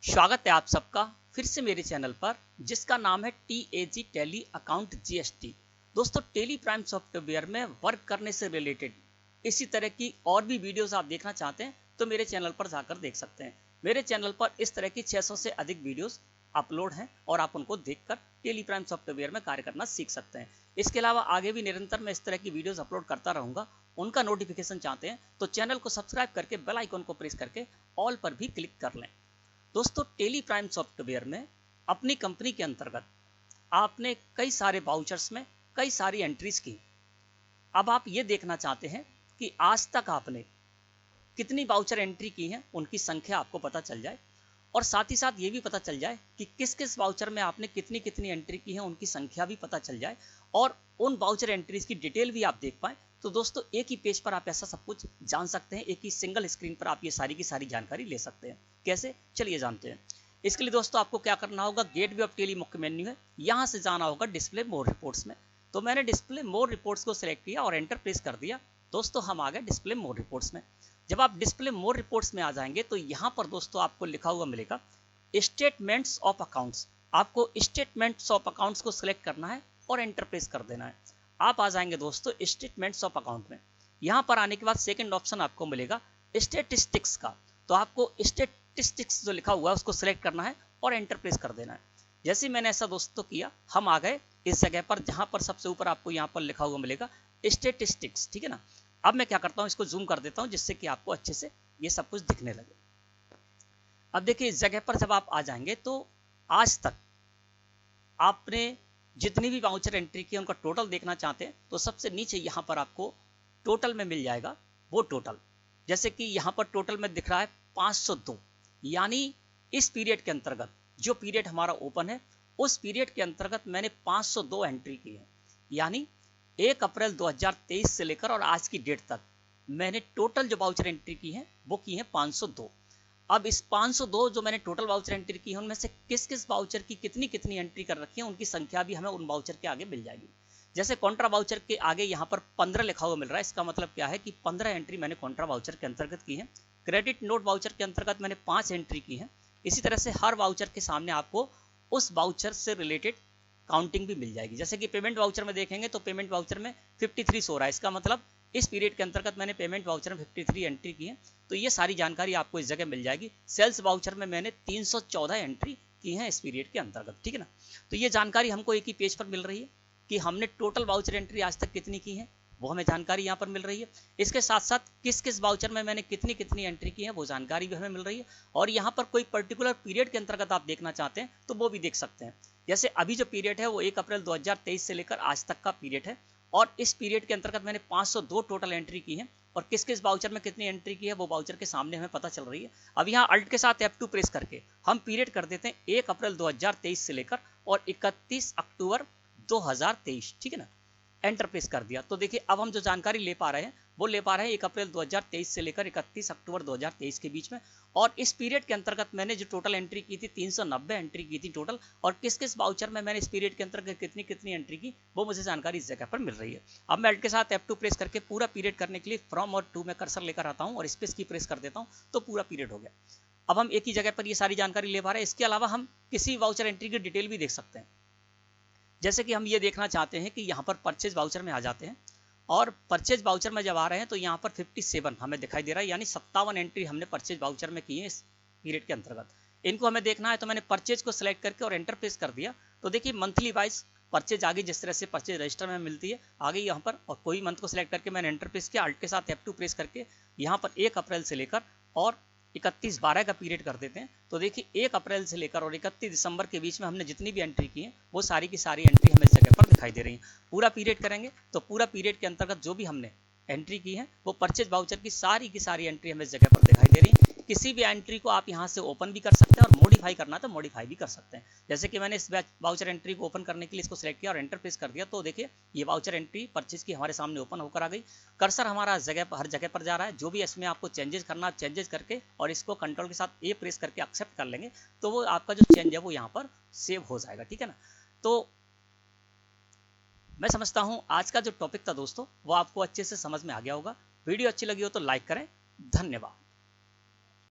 स्वागत है आप सबका फिर से मेरे चैनल पर, जिसका नाम है TAG टैली अकाउंट GST। दोस्तों, टेली प्राइम सॉफ्टवेयर में वर्क करने से रिलेटेड इसी तरह की और भी वीडियोस आप देखना चाहते हैं तो मेरे चैनल पर जाकर देख सकते हैं। मेरे चैनल पर इस तरह की 600 से अधिक वीडियोस अपलोड हैं और आप उनको देखकर टेली प्राइम सॉफ्टवेयर में कार्य करना सीख सकते हैं। इसके अलावा आगे भी निरंतर मैं इस तरह की वीडियोस अपलोड करता रहूँगा। उनका नोटिफिकेशन चाहते हैं तो चैनल को सब्सक्राइब करके बेल आइकन को प्रेस करके ऑल पर भी क्लिक कर लें। दोस्तों, टेली प्राइम सॉफ्टवेयर में अपनी कंपनी के अंतर्गत आपने कई सारे वाउचर्स में कई सारी एंट्रीज की। अब आप ये देखना चाहते हैं कि आज तक आपने कितनी वाउचर एंट्री की है, उनकी संख्या आपको पता चल जाए और साथ ही साथ ये भी पता चल जाए कि किस किस वाउचर में आपने कितनी कितनी एंट्री की है, उनकी संख्या भी पता चल जाए और उन वाउचर एंट्रीज की डिटेल भी आप देख पाएँ। तो दोस्तों, एक ही पेज पर आप ऐसा सब कुछ जान सकते हैं। एक ही सिंगल स्क्रीन पर आप ये सारी की सारी जानकारी ले सकते हैं। कैसे, चलिए जानते हैं। इसके लिए दोस्तों आपको क्या करना होगा, गेटवे ऑफ टेली मुख्य मेन्यू है, यहाँ से जाना होगा डिस्प्ले मोर रिपोर्ट्स में। तो मैंने डिस्प्ले मोर रिपोर्ट्स को सिलेक्ट किया और एंटर प्रेस कर दिया। दोस्तों, हम आ गए डिस्प्ले मोर रिपोर्ट्स में। जब आप डिस्प्ले मोर रिपोर्ट्स में आ जाएंगे तो यहाँ पर दोस्तों आपको लिखा हुआ मिलेगा स्टेटमेंट्स ऑफ अकाउंट्स। आपको स्टेटमेंट्स ऑफ अकाउंट्स को सिलेक्ट करना है और एंटर प्रेस कर देना है। आप आ जाएंगे दोस्तों स्टेटमेंट्स ऑफ अकाउंट में। यहाँ पर आने के बाद सेकंड ऑप्शन आपको मिलेगा स्टैटिस्टिक्स का। तो आपको स्टैटिस्टिक्स जो लिखा हुआ है उसको सिलेक्ट करना है और एंटर प्रेस कर देना है। जैसे मैंने ऐसा दोस्तों किया, हम आ गए इस जगह पर जहाँ पर सबसे ऊपर आपको यहाँ पर लिखा हुआ मिलेगा स्टैटिस्टिक्स। ठीक है ना। अब मैं क्या करता हूँ, इसको जूम कर देता हूँ जिससे कि आपको अच्छे से ये सब कुछ दिखने लगे। अब देखिए, इस जगह पर जब आप आ जाएंगे तो आज तक आपने जितनी भी वाउचर एंट्री की उनका टोटल देखना चाहते हैं तो सबसे नीचे यहाँ पर आपको टोटल में मिल जाएगा वो टोटल। जैसे कि यहाँ पर टोटल में दिख रहा है 502, यानी इस पीरियड के अंतर्गत जो पीरियड हमारा ओपन है उस पीरियड के अंतर्गत मैंने 502 एंट्री की है। यानी 1 अप्रैल 2023 से लेकर और आज की डेट तक मैंने टोटल जो वाउचर एंट्री की है वो की है 502। अब इस 502 जो मैंने टोटल वाउचर एंट्री की है उनमें से किस किस वाउचर की कितनी कितनी एंट्री कर रखी है उनकी संख्या भी हमें उन वाउचर के आगे मिल जाएगी। जैसे कॉन्ट्रा वाउचर के आगे यहाँ पर 15 लिखा हुआ मिल रहा है। इसका मतलब क्या है कि 15 एंट्री मैंने कॉन्ट्रा वाउचर के अंतर्गत की है। क्रेडिट नोट वाउचर के अंतर्गत मैंने 5 एंट्री की है। इसी तरह से हर वाउचर के सामने आपको उस वाउचर से रिलेटेड काउंटिंग भी मिल जाएगी। जैसे कि पेमेंट वाउचर में देखेंगे तो पेमेंट वाउचर में 53 हो रहा है। इसका मतलब इस पीरियड के अंतर्गत मैंने पेमेंट वाउचर में 53 एंट्री की है। तो ये सारी जानकारी आपको इस जगह मिल जाएगी। सेल्स वाउचर में मैंने 314 एंट्री की है इस पीरियड के अंतर्गत। ठीक है ना। तो ये जानकारी हमको एक ही पेज पर मिल रही है कि हमने टोटल वाउचर एंट्री आज तक कितनी की है, वो हमें जानकारी यहाँ पर मिल रही है। इसके साथ साथ किस किस वाउचर में मैंने कितनी कितनी एंट्री की है वो जानकारी भी हमें मिल रही है। और यहाँ पर कोई पर्टिकुलर पीरियड के अंतर्गत आप देखना चाहते हैं तो वो भी देख सकते हैं। जैसे अभी जो पीरियड है वो 1 अप्रैल 2023 से लेकर आज तक का पीरियड है और इस पीरियड के अंतर्गत मैंने 502 टोटल एंट्री की है और किस किस वाउचर में कितनी एंट्री की है वो वाउचर के सामने हमें पता चल रही है। अब यहाँ अल्ट के साथ F2 प्रेस करके हम पीरियड कर देते हैं 1 अप्रैल 2023 से लेकर और 31 अक्टूबर 2023। ठीक है ना। एंटर प्रेस कर दिया तो देखिए अब हम जो जानकारी ले पा रहे हैं वो ले पा रहे हैं 1 अप्रैल 2023 से लेकर 31 अक्टूबर 2023 के बीच में। और इस पीरियड के अंतर्गत मैंने जो टोटल एंट्री की थी 390 एंट्री की थी टोटल, और किस किस वाउचर में मैंने इस पीरियड के अंतर्गत कितनी कितनी एंट्री की वो मुझे जानकारी इस जगह पर मिल रही है। अब मैं अल्ट के साथ F2 प्रेस करके पूरा पीरियड करने के लिए फ्रॉम और टू में कर्सर लेकर आता हूँ और स्पेस की प्रेस कर देता हूँ तो पूरा पीरियड हो गया। अब हम एक ही जगह पर ये सारी जानकारी ले पा रहे हैं। इसके अलावा हम किसी वाउचर एंट्री की डिटेल भी देख सकते हैं। जैसे कि हम ये देखना चाहते हैं कि यहाँ पर परचेज वाउचर में आ जाते हैं और परचेज वाउचर में जब आ रहे हैं तो यहाँ पर 57 हमें दिखाई दे रहा है, यानी 57 एंट्री हमने परचेज वाउचर में की है इस पीरियड के अंतर्गत। इनको हमें देखना है तो मैंने परचेज को सिलेक्ट करके और एंटर प्रेस कर दिया। तो देखिए मंथली वाइज परचेज आगे जिस तरह से परचेज रजिस्टर में मिलती है आगे यहाँ पर, और कोई मंथ को सिलेक्ट करके मैंने एंटर प्रेस किया। अल्ट के साथ F2 प्रेस करके यहाँ पर 1 अप्रैल से लेकर और 31/12 का पीरियड कर देते हैं। तो देखिए 1 अप्रैल से लेकर और 31 दिसंबर के बीच में हमने जितनी भी एंट्री की है वो सारी की सारी एंट्री हमें इस जगह पर दिखाई दे रही है। पूरा पीरियड करेंगे तो पूरा पीरियड के अंतर्गत जो भी हमने एंट्री की है वो परचेज वाउचर की सारी एंट्री हमें इस जगह पर दिखाई दे रही है। किसी भी एंट्री को आप यहाँ से ओपन भी कर सकते हैं और मॉडिफाई करना तो मॉडिफाई भी कर सकते हैं। जैसे कि मैंने इस वाउचर एंट्री को ओपन करने के लिए इसको सिलेक्ट किया और एंटर प्रेस कर दिया तो देखिए ये वाउचर एंट्री परचेज की हमारे सामने ओपन होकर आ गई। कर्सर हमारा हर जगह पर जा रहा है। जो भी इसमें आपको चेंजेस करना चेंजेस करके और इसको कंट्रोल के साथ A प्रेस करके एक्सेप्ट कर लेंगे तो वो आपका जो चेंज है वो यहाँ पर सेव हो जाएगा। ठीक है ना। तो मैं समझता हूँ आज का जो टॉपिक था दोस्तों वो आपको अच्छे से समझ में आ गया होगा। वीडियो अच्छी लगी हो तो लाइक करें। धन्यवाद।